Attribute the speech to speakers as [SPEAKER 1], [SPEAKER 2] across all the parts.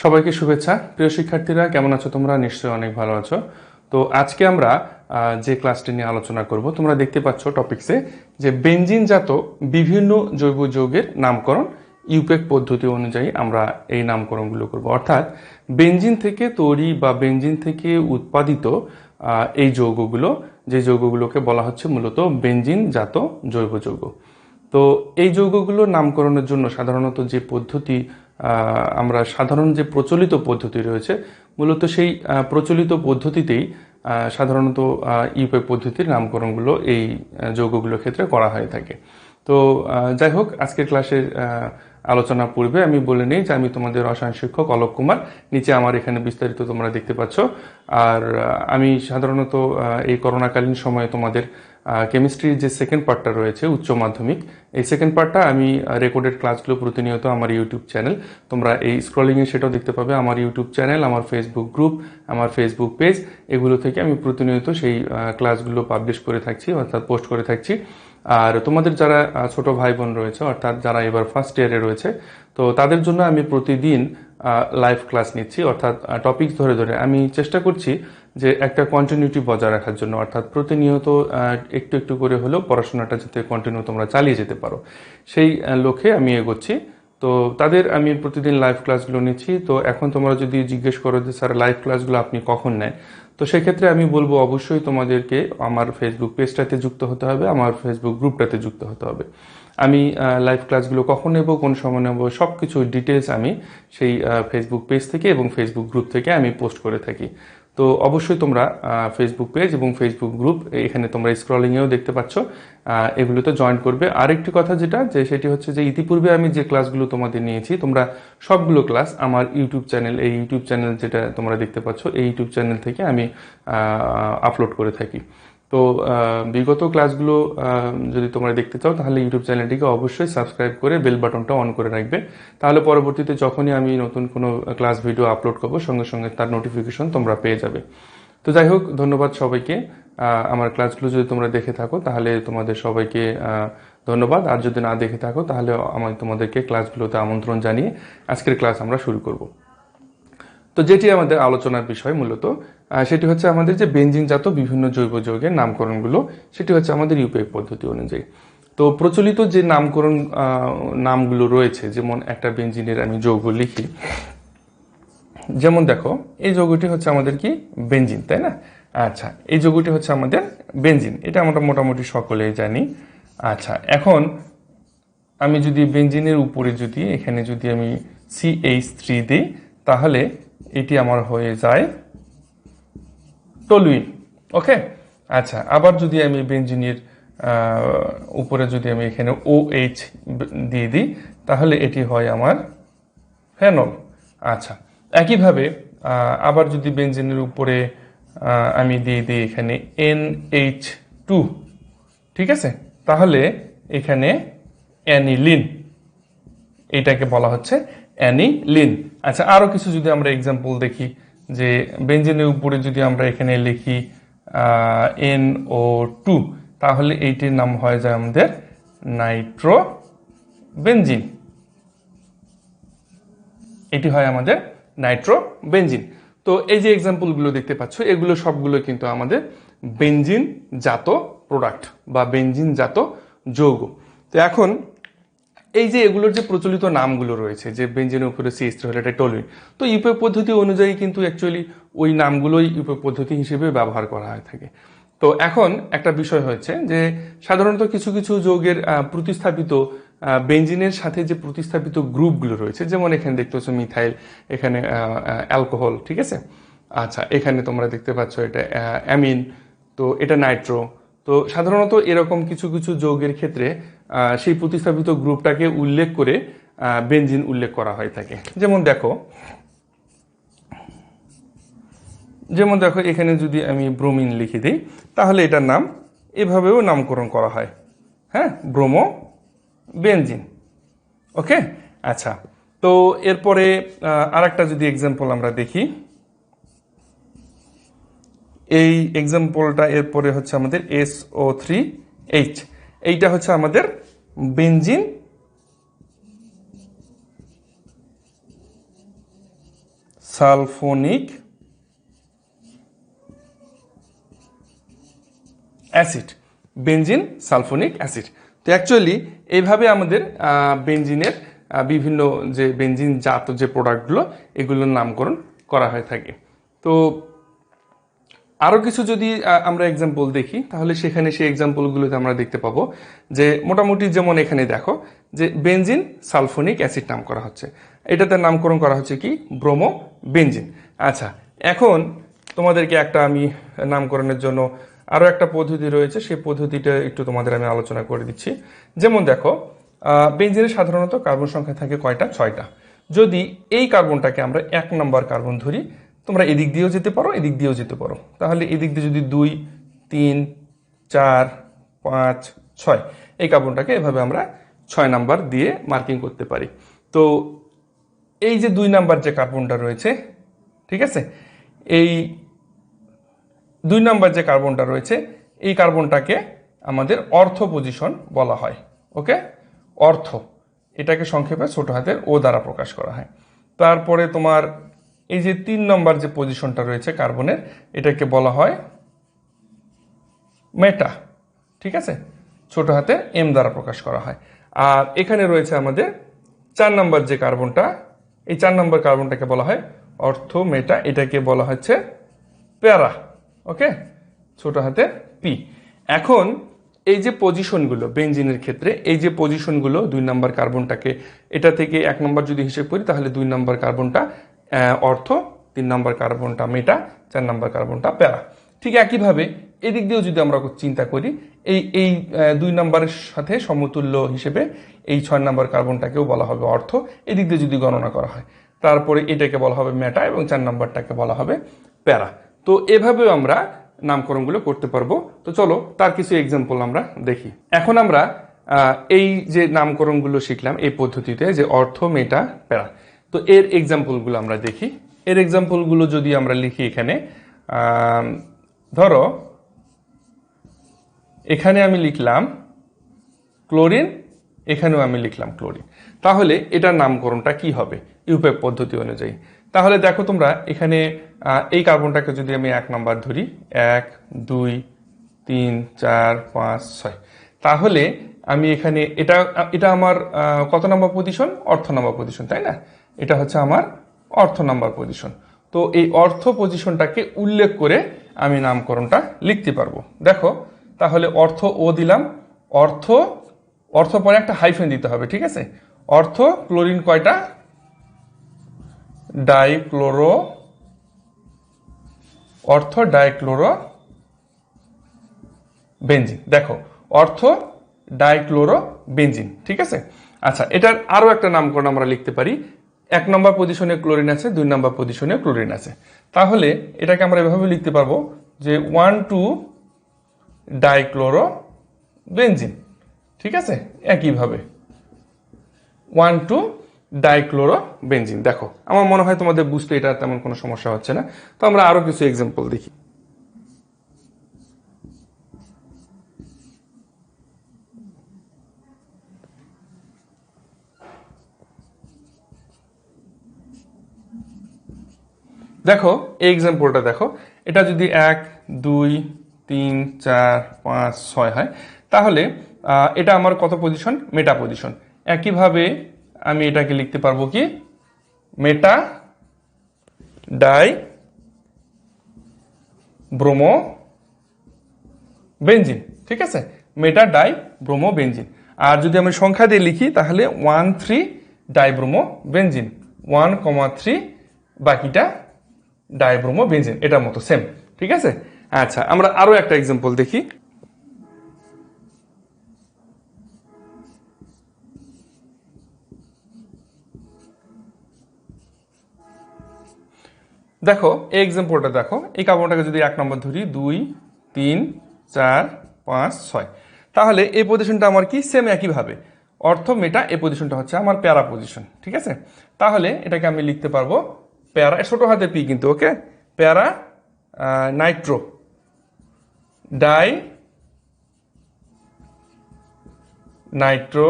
[SPEAKER 1] সবাইকে শুভেচ্ছা। প্রিয় শিক্ষার্থীরা, কেমন আছো তোমরা? নিশ্চয়ই অনেক ভালো আছো। তো আজকে আমরা যে ক্লাসটি নিয়ে আলোচনা করব, তোমরা দেখতে পাচ্ছ টপিকসে যে বেনজিনজাত বিভিন্ন জৈব যৌগের নামকরণ ইউপেক পদ্ধতি অনুযায়ী আমরা এই নামকরণগুলো করব। অর্থাৎ বেনজিন থেকে তৈরি বা বেনজিন থেকে উৎপাদিত এই যৌগগুলো, যে যৌগগুলোকে বলা হচ্ছে মূলত বেনজিনজাত জৈব যৌগ। তো এই যৌগগুলোর নামকরণের জন্য সাধারণত যে পদ্ধতি, আমরা সাধারণ যে প্রচলিত পদ্ধতি রয়েছে, মূলত সেই প্রচলিত পদ্ধতিতেই সাধারণত ইউপেক পদ্ধতির নামকরণগুলো এই যৌগগুলোর ক্ষেত্রে করা হয়ে থাকে। তো যাই হোক, আজকের ক্লাসের আলোচনা পূর্বে আমি বলে নিই যে আমি তোমাদের রসায়ন শিক্ষক অলোক কুমার। নিচে আমার এখানে বিস্তারিত তোমরা দেখতে পাচ্ছ। আর আমি সাধারণত এই করোনাকালীন সময়ে তোমাদের কেমিস্ট্রির যে সেকেন্ড পার্টটা রয়েছে উচ্চ মাধ্যমিক, এই সেকেন্ড পার্টটা আমি রেকর্ডেড ক্লাসগুলো প্রতিনিয়ত আমার ইউটিউব চ্যানেল, তোমরা এই স্ক্রলিংয়ে সেটাও দেখতে পাবে, আমার ইউটিউব চ্যানেল, আমার ফেসবুক গ্রুপ, আমার ফেসবুক পেজ, এগুলো থেকে আমি প্রতিনিয়ত সেই ক্লাসগুলো পাবলিশ করে থাকছি, অর্থাৎ পোস্ট করে থাকছি। আর তোমাদের যারা ছোট ভাই বোন রয়েছে, অর্থাৎ যারা এবার ফার্স্ট ইয়ারে রয়েছে, তো তাদের জন্য আমি প্রতিদিন লাইভ ক্লাস নিচ্ছি, অর্থাৎ টপিকস ধরে ধরে আমি চেষ্টা করছি যে একটা কন্টিনিউটি বজায় রাখার জন্য, অর্থাৎ প্রতিনিয়ত একটু একটু করে হলেও পড়াশোনাটা যাতে কন্টিনিউ তোমরা চালিয়ে যেতে পারো, সেই লক্ষ্যে আমি এগোচ্ছি। তো তাদের আমি প্রতিদিন লাইভ ক্লাসগুলো নিচ্ছি। তো এখন তোমরা যদি জিজ্ঞেস করো যে স্যার লাইভ ক্লাসগুলো আপনি কখন নেন, তো সেক্ষেত্রে আমি বলবো অবশ্যই তোমাদেরকে আমার ফেসবুক পেজটাতে যুক্ত হতে হবে, আমার ফেসবুক গ্রুপটাতে যুক্ত হতে হবে। আমি লাইভ ক্লাসগুলো কখন নেব, কোন সময় নেব, সব কিছু ডিটেলস আমি সেই ফেসবুক পেজ থেকে এবং ফেসবুক গ্রুপ থেকে আমি পোস্ট করে থাকি। তো অবশ্যই তোমরা ফেসবুক পেজ এবং ফেসবুক গ্রুপ, এখানে তোমরা স্ক্রলিংয়েও দেখতে পাচ্ছ, এগুলোতে জয়েন করবে। আরেকটি কথা যেটা, যে সেটি হচ্ছে যে ইতিপূর্বে আমি যে ক্লাসগুলো তোমাদের নিয়েছি, তোমরা সবগুলো ক্লাস আমার ইউটিউব চ্যানেল, এই ইউটিউব চ্যানেল যেটা তোমরা দেখতে পাচ্ছ, এই ইউটিউব চ্যানেল থেকে আমি আপলোড করে থাকি। তো বিগত ক্লাসগুলো যদি তোমরা দেখতে চাও, তাহলে ইউটিউব চ্যানেলটিকে অবশ্যই সাবস্ক্রাইব করে বেল বাটনটা অন করে রাখবে। তাহলে পরবর্তীতে যখনই আমি নতুন কোনো ক্লাস ভিডিও আপলোড করবো, সঙ্গে সঙ্গে তার নোটিফিকেশন তোমরা পেয়ে যাবে। তো যাই হোক, ধন্যবাদ সবাইকে। আমার ক্লাসগুলো যদি তোমরা দেখে থাকো, তাহলে তোমাদের সবাইকে ধন্যবাদ। আর যদি না দেখে থাকো, তাহলে আমি তোমাদেরকে ক্লাসগুলোতে আমন্ত্রণ জানিয়ে আজকের ক্লাস আমরা শুরু করব। তো যেটি আমাদের আলোচনার বিষয় মূলত, সেটি হচ্ছে আমাদের যে বেনজিনজাত বিভিন্ন জৈব যৌগের নামকরণগুলো, সেটি হচ্ছে আমাদের ইউপেক পদ্ধতি অনুযায়ী। তো প্রচলিত যে নামকরণ নামগুলো রয়েছে, যেমন একটা বেনজিনের আমি যৌগ লিখি, যেমন দেখো এই যৌগটি হচ্ছে আমাদের কি বেনজিন, তাই না? আচ্ছা, এই যৌগটি হচ্ছে আমাদের বেনজিন, এটা আমরা মোটামুটি সকলেই জানি। আচ্ছা, এখন আমি যদি বেনজিনের উপরে যদি এখানে যদি আমি CH3 দিই, তাহলে এটি আমার হয়ে যায় টলুইন। ওকে, আচ্ছা, আবার যদি আমি বেনজিনের উপরে যদি আমি এখানে OH দিয়ে দিই, তাহলে এটি হয় আমার ফেনল। আচ্ছা, একইভাবে আবার যদি বেনজিনের উপরে আমি দিয়ে দিই এখানে NH2, ঠিক আছে, তাহলে এখানে অ্যানিলিন, এটাকে বলা হচ্ছে অ্যানিলিন। আচ্ছা, আরো কিছু যদি আমরা এক্সাম্পল দেখি, যে বেনজিনের উপরে যদি আমরা এখানে লিখি NO2, তাহলে এইটির নাম হয়ে যায় আমাদের নাইট্রোবেনজিন। এটি হয় আমাদের নাইট্রোবেনজিন। তো এই যে এক্সাম্পলগুলো দেখতে পাচ্ছ, এগুলো সবগুলো কিন্তু আমাদের বেনজিন জাত প্রোডাক্ট বা বেনজিন জাত যৌগ। তো এখন এই যে এগুলোর যে প্রচলিত নামগুলো রয়েছে, যে বেনজিনের উপরে CH3 হলে এটা টলুইন, তো ইউপেক পদ্ধতি অনুযায়ী কিন্তু অ্যাকচুয়ালি ওই নামগুলোই ইউপেক পদ্ধতি হিসেবে ব্যবহার করা হয়ে থাকে। তো এখন একটা বিষয় হচ্ছে যে সাধারণত কিছু কিছু যৌগের প্রতিস্থাপিত বেনজিনের সাথে যে প্রতিস্থাপিত গ্রুপগুলো রয়েছে, যেমন এখানে দেখতে পাচ্ছ মিথাইল, এখানে অ্যালকোহল, ঠিক আছে। আচ্ছা, এখানে তোমরা দেখতে পাচ্ছ এটা অ্যামিন, তো এটা নাইট্রো। তো সাধারণত এরকম কিছু কিছু যৌগের ক্ষেত্রে সেই প্রতিস্থাপিত গ্রুপটাকে উল্লেখ করে বেনজিন উল্লেখ করা হয়ে থাকে। যেমন দেখো এখানে যদি আমি ব্রোমিন লিখে দিই, তাহলে এটার নাম এভাবেও নামকরণ করা হয়, হ্যাঁ, ব্রোমো বেনজিন। ওকে, আচ্ছা, তো এরপরে আরেকটা যদি এক্সাম্পল আমরা দেখি, এই এক্সাম্পলটা এরপরে হচ্ছে আমাদের SO3H, এইটা হচ্ছে আমাদের benzene sulphonic acid, benzene sulphonic acid. তো অ্যাকচুয়ালি এইভাবে আমাদের বেনজিনের বিভিন্ন যে বেনজিন জাত যে প্রোডাক্টগুলো এগুলোর নামকরণ করা হয়ে থাকে। তো আরও কিছু যদি আমরা এক্সাম্পল দেখি তাহলে সেখানে সেই এক্সাম্পলগুলোতে আমরা দেখতে পাবো যে মোটামুটি যেমন এখানে দেখো যে বেনজিন সালফোনিক অ্যাসিড নাম করা হচ্ছে, এটাতে নামকরণ করা হচ্ছে কি ব্রোমো বেনজিন। আচ্ছা, এখন তোমাদেরকে একটা আমি নামকরণের জন্য আরও একটা পদ্ধতি রয়েছে, সেই পদ্ধতিটা একটু তোমাদের আমি আলোচনা করে দিচ্ছি। যেমন দেখো বেনজিনের সাধারণত কার্বন সংখ্যা থাকে কয়টা? 6টা। যদি এই কার্বনটাকে আমরা 1 নম্বর কার্বন ধরি, তোমরা এদিক দিয়েও যেতে পারো এদিক দিয়েও যেতে পারো, তাহলে এদিক দিয়ে যদি 2, 3, 4, 5, 6 এই কার্বনটাকে এভাবে আমরা 6 নাম্বার দিয়ে মার্কিং করতে পারি। তো এই যে 2 নাম্বার যে কার্বনটা রয়েছে, ঠিক আছে, এই 2 নাম্বার যে কার্বনটা রয়েছে এই কার্বনটাকে আমাদের অর্থ পজিশন বলা হয়। ওকে, অর্থ, এটাকে সংক্ষেপে ছোট হাতের ও দ্বারা প্রকাশ করা হয়। তারপরে তোমার এই যে 3 নম্বর যে পজিশনটা রয়েছে কার্বনের, এটাকে বলা হয় মেটা, ঠিক আছে, ছোট হাতের এম দ্বারা প্রকাশ করা হয়। আর এখানে রয়েছে আমাদের 4 নম্বর যে কার্বনটা, এই 4 নম্বর কার্বনটাকে বলা হয় অর্থ মেটা, এটাকে বলা হচ্ছে প্যারা। ওকে, ছোট হাতের পি। এখন এই যে পজিশনগুলো বেনজিনের ক্ষেত্রে, এই যে পজিশনগুলো 2 নম্বর কার্বনটাকে এটা থেকে 1 নম্বর যদি হিসেব করি তাহলে 2 নম্বর কার্বনটা অর্থ, 3 নম্বর কার্বনটা মেটা, 4 নম্বর কার্বনটা প্যারা। ঠিক একইভাবে এদিক দিয়েও যদি আমরা চিন্তা করি, এই 2 নম্বরের সাথে সমতুল্য হিসেবে এই 6 নম্বর কার্বনটাকেও বলা হবে অর্থ, এদিক দিয়ে যদি গণনা করা হয়, তারপরে এটাকে বলা হবে মেটা এবং 4 নম্বরটাকে বলা হবে প্যারা। তো এভাবেও আমরা নামকরণগুলো করতে পারবো। তো চলো তার কিছু এক্সাম্পল আমরা দেখি। এখন আমরা এই যে নামকরণগুলো শিখলাম এই পদ্ধতিতে, যে অর্থ মেটা প্যারা, তো এর এক্সাম্পলগুলো আমরা দেখি। এর এক্সাম্পলগুলো যদি আমরা লিখি এখানে, ধরো এখানে আমি লিখলাম ক্লোরিন, এখানেও আমি লিখলাম ক্লোরিন, তাহলে এটার নামকরণটা কি হবে ইউপ্যাক পদ্ধতি অনুযায়ী? তাহলে দেখো তোমরা এখানে এই কার্বনটাকে যদি আমি 1 নাম্বার ধরি, 1, 2, 3, 4, 5, 6, তাহলে আমি এখানে এটা আমার কত নাম্বার পজিশন? অর্থ নাম্বার পজিশন, তাই না? এটা হচ্ছে আমার অর্থ নাম্বার পজিশন। তো এই অর্থ পজিশনটাকে উল্লেখ করে আমি নামকরণটা লিখতে পারবো। দেখো তাহলে অর্থ ও দিলাম, অর্থ পরে একটা হাইফেন দিতে হবে, ঠিক আছে? অর্থ ক্লোরিন কয়টা? ডাইক্লোরো, অর্থ ডাইক্লোরো বেনজিন। দেখো অর্থ ডাইক্লোরো বেনজিন, ঠিক আছে। আচ্ছা, এটার আরো একটা নামকরণ আমরা লিখতে পারি। 1 নম্বর পজিশনে ক্লোরিন আছে, 2 নম্বর পজিশনে ক্লোরিন আছে, তাহলে এটাকে আমরা এভাবে লিখতে পারবো যে 1,2 ডাইক্লোরো বেনজিন, ঠিক আছে। একইভাবে 1,2 ডাইক্লোরো বেনজিন। দেখো আমার মনে হয় তোমাদের বুঝতে এটা তেমন কোনো সমস্যা হচ্ছে না। তো আমরা আরো কিছু এক্সাম্পল দেখি। দেখো এই এক্সাম্পলটা দেখো, এটা যদি 1, 2, 3, 4, 5, 6 হয়, তাহলে এটা আমার কত পজিশন? মেটা পজিশন। একইভাবে আমি এটাকে লিখতে পারবো কি মেটা ডাই ব্রোমো বেনজিন, ঠিক আছে, মেটা ডাই ব্রোমো বেনজিন। আর যদি আমি সংখ্যা দিয়ে লিখি তাহলে 1,3 ডাইব্রোমো বেনজিন, 1,3 বাকিটা ডাইব্রোমো বেনজিন, এটার মতো সেম, ঠিক আছে। আচ্ছা, আমরা আরো একটা এক্সাম্পল দেখি। দেখো এই এক্সাম্পলটা দেখো, এই কার্বনটাকে যদি 1 নম্বর ধরি, 2, 3, 4, 5, 6, তাহলে এই পজিশনটা আমার কি সেম একইভাবে অর্থ মেটা, এই পজিশনটা হচ্ছে আমার প্যারা পজিশন, ঠিক আছে। তাহলে এটাকে আমি লিখতে পারবো প্যারা, ছোট হাতে পি কিন্তু, ওকে, প্যারা নাইট্রো ডাই নাইট্রো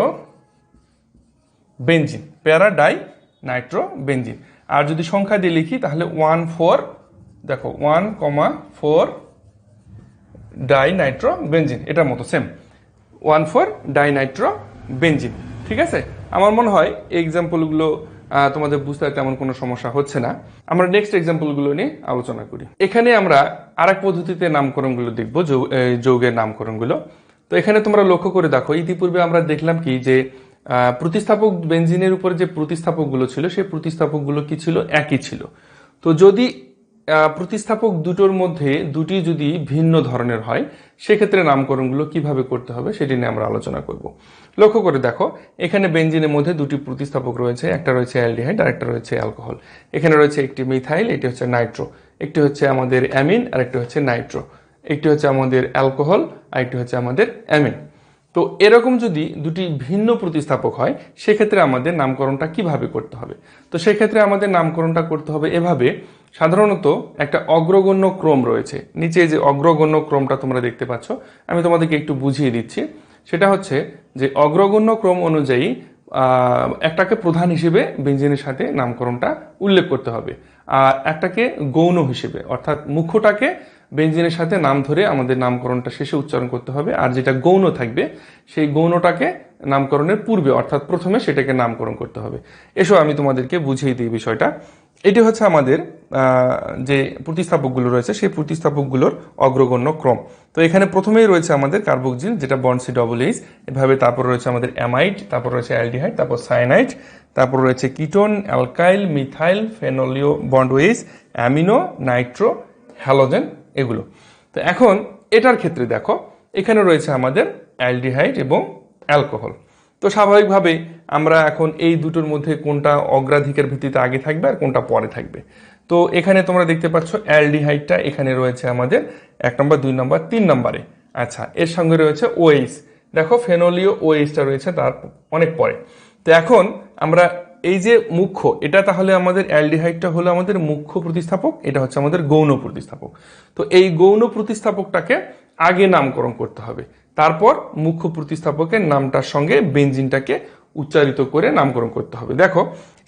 [SPEAKER 1] বেনজিন, প্যারা ডাই নাইট্রো বেনজিন। আর যদি সংখ্যা দিয়ে লিখি তাহলে 1,4 দেখো 1,4 ডাইনাইট্রো বেনজিন, এটার মতো সেম 1,4 ডাইনাইট্রো বেনজিন। ঠিক আছে, আমার মনে হয় এই এক্সাম্পলগুলো তোমাদের বুঝতে তেমন কোনো সমস্যা হচ্ছে না। আমরা নেক্সট এক্সাম্পলগুলো নিয়ে আলোচনা করি। এখানে আমরা আরেক পদ্ধতিতে নামকরণগুলো দেখবো, যৌগের নামকরণগুলো। তো এখানে তোমরা লক্ষ্য করে দেখো, ইতিপূর্বে আমরা দেখলাম কি যে প্রতিস্থাপক বেনজিনের উপরে যে প্রতিস্থাপকগুলো ছিল সেই প্রতিস্থাপকগুলো কি ছিল, একই ছিল। তো যদি প্রতিস্থাপক দুটোর মধ্যে দুটি যদি ভিন্ন ধরনের হয় সেক্ষেত্রে নামকরণগুলো কিভাবে করতে হবে সেটি নিয়ে আমরা আলোচনা করব। লক্ষ্য করে দেখো, এখানে বেনজিনের মধ্যে দুটি প্রতিস্থাপক রয়েছে, একটা রয়েছে অ্যালডিহাইড আর একটা রয়েছে অ্যালকোহল। এখানে রয়েছে একটি মিথাইল, এটি হচ্ছে নাইট্রো, একটি হচ্ছে আমাদের অ্যামিন আর একটি হচ্ছে নাইট্রো, একটি হচ্ছে আমাদের অ্যালকোহল আর একটি হচ্ছে আমাদের অ্যামিন। তো এরকম যদি দুটি ভিন্ন প্রতিস্থাপক হয় সেক্ষেত্রে আমাদের নামকরণটা কিভাবে করতে হবে? তো সেক্ষেত্রে আমাদের নামকরণটা করতে হবে এভাবে। সাধারণত একটা অগ্রগণ্য ক্রম রয়েছে, নিচে যে অগ্রগণ্য ক্রমটা তোমরা দেখতে পাচ্ছ আমি তোমাদেরকে একটু বুঝিয়ে দিচ্ছি। সেটা হচ্ছে যে অগ্রগণ্য ক্রম অনুযায়ী একটাকে প্রধান হিসেবে বেনজিনের সাথে নামকরণটা উল্লেখ করতে হবে, আর একটাকে গৌণ হিসেবে অর্থাৎ মুখ্যটাকে বেনজিনের সাথে নাম ধরে আমাদের নামকরণটা শেষে উচ্চারণ করতে হবে, আর যেটা গৌণ থাকবে সেই গৌণটাকে নামকরণের পূর্বে অর্থাৎ প্রথমে সেটাকে নামকরণ করতে হবে। এসো আমি তোমাদেরকে বুঝিয়ে দিই বিষয়টা। এটি হচ্ছে আমাদের যে প্রতিস্থাপকগুলো রয়েছে সেই প্রতিস্থাপকগুলোর অগ্রগণ্য ক্রম। তো এখানে প্রথমেই রয়েছে আমাদের কার্বক্সিল, যেটা বন্ড C+H, এভাবে তারপর রয়েছে আমাদের অ্যামাইড, তারপর রয়েছে অ্যালডিহাইড, তারপর সায়ানাইড, তারপর রয়েছে কিটোন, অ্যালকাইল, মিথাইল, ফেনোলিও bond OH, amino, nitro, halogen, এগুলো। তো এখন এটার ক্ষেত্রে দেখো এখানে রয়েছে আমাদের অ্যালডিহাইড এবং অ্যালকোহল। তো স্বাভাবিকভাবে আমরা এখন এই দুটোর মধ্যে কোনটা অগ্রাধিকার ভিত্তিতে আগে থাকবে আর কোনটা পরে থাকবে। তো এখানে তোমরা দেখতে পাচ্ছ অ্যালডিহাইডটা এখানে রয়েছে আমাদের 1 নম্বর, 2 নম্বর, 3 নম্বরে। আচ্ছা, এর সঙ্গে রয়েছে ওএইচ, দেখো ফেনোলিও ওএইচটা রয়েছে তার অনেক পরে। তো এখন আমরা এই যে মুখ্য, এটা তাহলে আমাদের অ্যালডিহাইডটা হলো আমাদের মুখ্য প্রতিস্থাপক, এটা হচ্ছে আমাদের গৌণ প্রতিস্থাপক। তো এই গৌণ প্রতিস্থাপকটাকে আগে নামকরণ করতে হবে, তারপর মুখ্য প্রতিস্থাপকের নামটার সঙ্গে বেনজিনটাকে উচ্চারিত করে নামকরণ করতে হবে। দেখো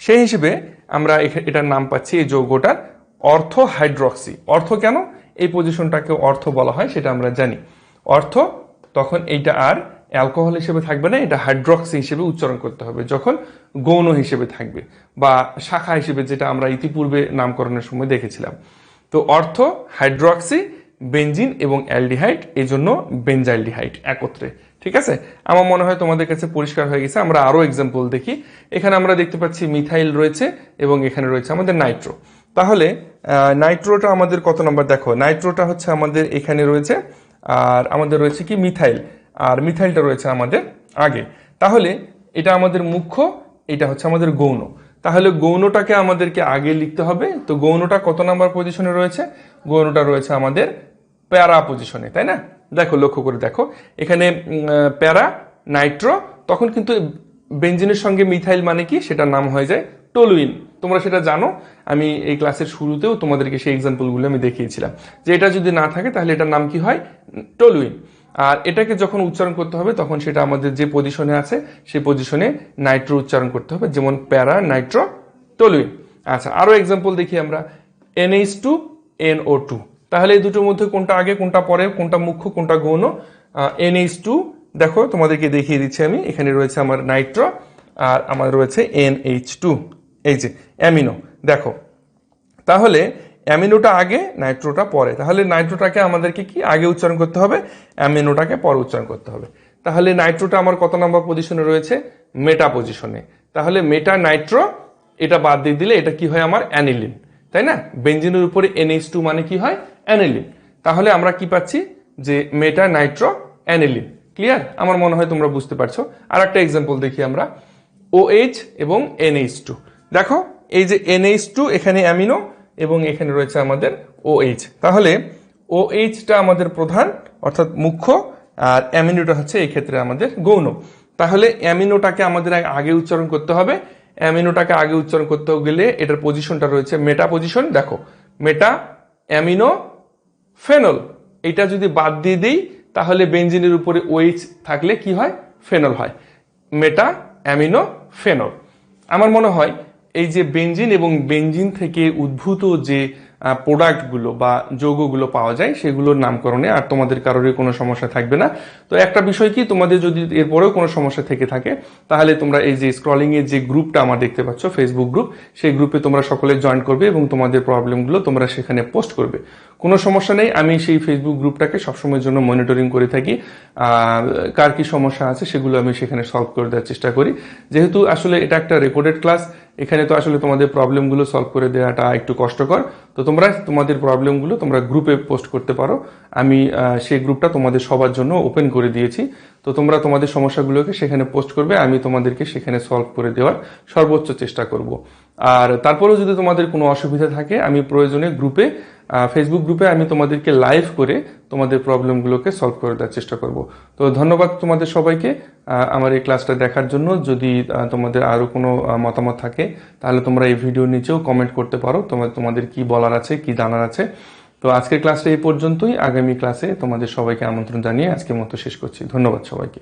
[SPEAKER 1] সেই হিসেবে আমরা এটার নাম পাচ্ছি এই যৌগটার অর্থ হাইড্রক্সি। অর্থ কেন এই পজিশনটাকে অর্থ বলা হয় সেটা আমরা জানি। অর্থ তখন এইটা আর অ্যালকোহল হিসেবে থাকবে না, এটা হাইড্রক্সি হিসেবে উচ্চারণ করতে হবে যখন গৌণ হিসেবে থাকবে বা শাখা হিসেবে, যেটা আমরা ইতিপূর্বে নামকরণের সময় দেখেছিলাম। তো অর্থ, হাইড্রক্সি, বেনজিন এবং অ্যালডিহাইড, এই জন্য বেনজাইলডিহাইড একত্রে। ঠিক আছে, আমার মনে হয় তোমাদের কাছে পরিষ্কার হয়ে গেছে। আমরা আরো এক্সাম্পল দেখি। এখানে আমরা দেখতে পাচ্ছি মিথাইল রয়েছে এবং এখানে রয়েছে আমাদের নাইট্রো। তাহলে নাইট্রোটা আমাদের কত নম্বর? দেখো নাইট্রোটা হচ্ছে আমাদের এখানে রয়েছে, আর আমাদের রয়েছে কি মিথাইল, আর মিথাইলটা রয়েছে আমাদের আগে। তাহলে এটা আমাদের মুখ্য, এটা হচ্ছে আমাদের গৌণ। তাহলে গৌণটাকে আমাদেরকে আগে লিখতে হবে। তো গৌণটা কত নাম্বার পজিশনে রয়েছে? গৌণটা রয়েছে আমাদের প্যারা পজিশনে, তাই না? দেখো লক্ষ্য করে দেখো, এখানে প্যারা নাইট্রো, তখন কিন্তু বেনজিনের সঙ্গে মিথাইল মানে কি সেটার নাম হয়ে যায় টলুইন। তোমরা সেটা জানো, আমি এই ক্লাসের শুরুতেও তোমাদেরকে সেই এক্সাম্পলগুলো আমি দেখিয়েছিলাম যে এটা যদি না থাকে তাহলে এটার নাম কি হয়? টলুইন। আর এটাকে যখন উচ্চারণ করতে হবে তখন সেটা আমাদের যে পজিশনে আছে সেই পজিশনে নাইট্রো উচ্চারণ করতে হবে, যেমন প্যারা নাইট্রো টলুইন। আচ্ছা, আরো এক্সাম্পল দেখি আমরা। NH2 NO2, তাহলে এই দুটোর মধ্যে কোনটা আগে কোনটা পরে, কোনটা মুখ্য কোনটা গৌণ? NH2 দেখো তোমাদেরকে দেখিয়ে দিচ্ছি আমি, এখানে রয়েছে আমার নাইট্রো আর আমার রয়েছে NH2, এই যে অ্যামিনো। দেখো তাহলে অ্যামিনোটা আগে নাইট্রোটা পরে, তাহলে নাইট্রোটাকে আমাদেরকে কি আগে উচ্চারণ করতে হবে, অ্যামিনোটাকে পরে উচ্চারণ করতে হবে। তাহলে নাইট্রোটা আমার কত নম্বর পজিশনে রয়েছে? মেটা পজিশনে। তাহলে মেটা নাইট্রো, এটা বাদ দিয়ে দিলে এটা কি হয় আমার? অ্যানিলিন, তাই না? বেনজিনের উপরে NH2 মানে কি হয়? অ্যানিলিন। তাহলে আমরা কি পাচ্ছি? যে মেটা নাইট্রো অ্যানিলিন। ক্লিয়ার? আমার মনে হয় তোমরা বুঝতে পারছো। আর একটা এক্সাম্পল দেখি আমরা, OH এবং NH2। দেখো এই যে NH2 এখানে অ্যামিনো এবং এখানে রয়েছে আমাদের OH। তাহলে OH-টা আমাদের প্রধান অর্থাৎ মুখ্য, আর অ্যামিনোটা হচ্ছে এই ক্ষেত্রে আমাদের গৌণ। তাহলে অ্যামিনোটাকে আমাদের আগে উচ্চারণ করতে হবে। অ্যামিনোটাকে আগে উচ্চারণ করতে গেলে এটার পজিশনটা রয়েছে মেটা পজিশন। দেখো মেটা অ্যামিনো ফেনল, এটা যদি বাদ দিয়ে দিই তাহলে বেনজিনের উপরে OH থাকলে কি হয়? ফেনল হয়, মেটা অ্যামিনো ফেনল। আমার মনে হয় এই যে বেনজিন এবং বেনজিন থেকে উদ্ভূত যে প্রোডাক্টগুলো বা যৌগগুলো পাওয়া যায় সেগুলোর নামকরণে আর তোমাদের কারোরই কোনো সমস্যা থাকবে না। তো একটা বিষয় কি, তোমাদের যদি এরপরেও কোনো সমস্যা থেকে থাকে তাহলে তোমরা এই যে স্ক্রলিং এর যে গ্রুপটা আমার দেখতে পাচ্ছ, ফেসবুক গ্রুপ, সেই গ্রুপে তোমরা সকলে জয়েন করবে এবং তোমাদের প্রবলেমগুলো তোমরা সেখানে পোস্ট করবে। কোনো সমস্যা নেই, আমি সেই ফেসবুক গ্রুপটাকে সবসময়ের জন্য মনিটরিং করে থাকি। কার কি সমস্যা আছে সেগুলো আমি সেখানে সলভ করে দেওয়ার চেষ্টা করি। যেহেতু আসলে এটা একটা রেকর্ডেড ক্লাস, এখানে তো আসলে তোমাদের প্রবলেমগুলো সলভ করে দেওয়াটা একটু কষ্টকর। তো তোমরা তোমাদের প্রবলেমগুলো তোমরা গ্রুপে পোস্ট করতে পারো, আমি সেই গ্রুপটা তোমাদের সবার জন্য ওপেন করে দিয়েছি। তো তোমরা তোমাদের সমস্যাগুলোকে সেখানে পোস্ট করবে, আমি তোমাদেরকে সেখানে সলভ করে দেওয়ার সর্বোচ্চ চেষ্টা করব। আর তারপরেও যদি তোমাদের কোনো অসুবিধা থাকে, আমি প্রয়োজনে গ্রুপে, ফেসবুক গ্রুপে আমি তোমাদেরকে লাইভ করে তোমাদের প্রবলেমগুলোকে সলভ করে দেওয়ার চেষ্টা করব। তো ধন্যবাদ তোমাদের সবাইকে আমার এই ক্লাসটা দেখার জন্য। যদি তোমাদের আরও কোনো মতামত থাকে তাহলে তোমরা এই ভিডিওর নিচেও কমেন্ট করতে পারো, তোমাদের কি বলার আছে, কি জানার আছে। তো আজকের ক্লাসটা এই পর্যন্তই, আগামী ক্লাসে তোমাদের সবাইকে আমন্ত্রণ জানিয়ে আজকের মতো শেষ করছি। ধন্যবাদ সবাইকে।